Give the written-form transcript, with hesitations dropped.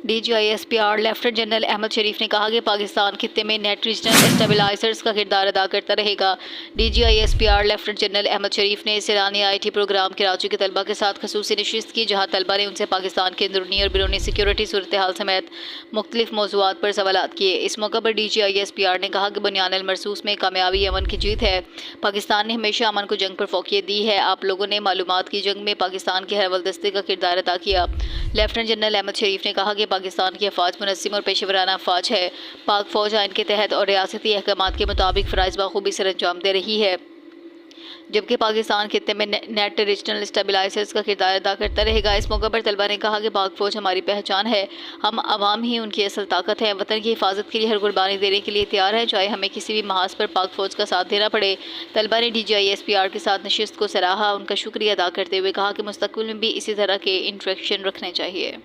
DGISPR lieutenant general Ahmad शरीफ ने कहा कि पाकिस्तान खित्ते में नेट रीजनल स्टेबलाइजर्स का किरदार अदा करता रहेगा। DGISPR लेफ्टिनेंट जनरल अहमद शरीफ ने सैलानी IT प्रोग्राम कराची के तलबा के साथ खसूसी नशिस्त की, जहाँ तलबा ने उनसे पाकिस्तान के अंदरूनी और बैरूनी सिक्योरिटी सूरत हाल समेत मुख्तलिफ मौज़ूआत पर सवालात किए। इस मौका पर DGISPR ने कहा कि बुनियादल मरसूस में कामयाबी अमन की जीत है। पाकिस्तान ने हमेशा अमन को जंग पर फोकियत दी है। आप लोगों ने मालूमात की जंग में पाकिस्तान के हर अव्वल-दस्ते का किरदार अदा किया। लेफ्टिनेंट जनरल अहमद शरीफ ने कहा कि पाकिस्तान की अफवाज मुनज़्ज़म और पेशेवराना अफवाज है। पाक फौज आइन के तहत और रियासती अहकामात के मुताबिक फ़राइज़ बखूबी सर अंजाम दे रही है, जबकि पाकिस्तान खित्ते में नेट रीजनल स्टेबलाइजर्स का किरदार अदा करता रहेगा। इस मौके पर तलबा ने कहा कि पाक फौज हमारी पहचान है, हम आवाम ही उनकी असल ताकत है। वतन की हिफाजत के लिए हर कुर्बानी देने के लिए तैयार है, चाहे हमें किसी भी महाज पर पाक फौज का साथ देना पड़े। तलबा ने DGISPR के साथ नशिस्त को सराहा, उनका शुक्रिया अदा करते हुए कहा कि मुस्तकबिल में भी इसी तरह के इंटरेक्शन रखने चाहिए।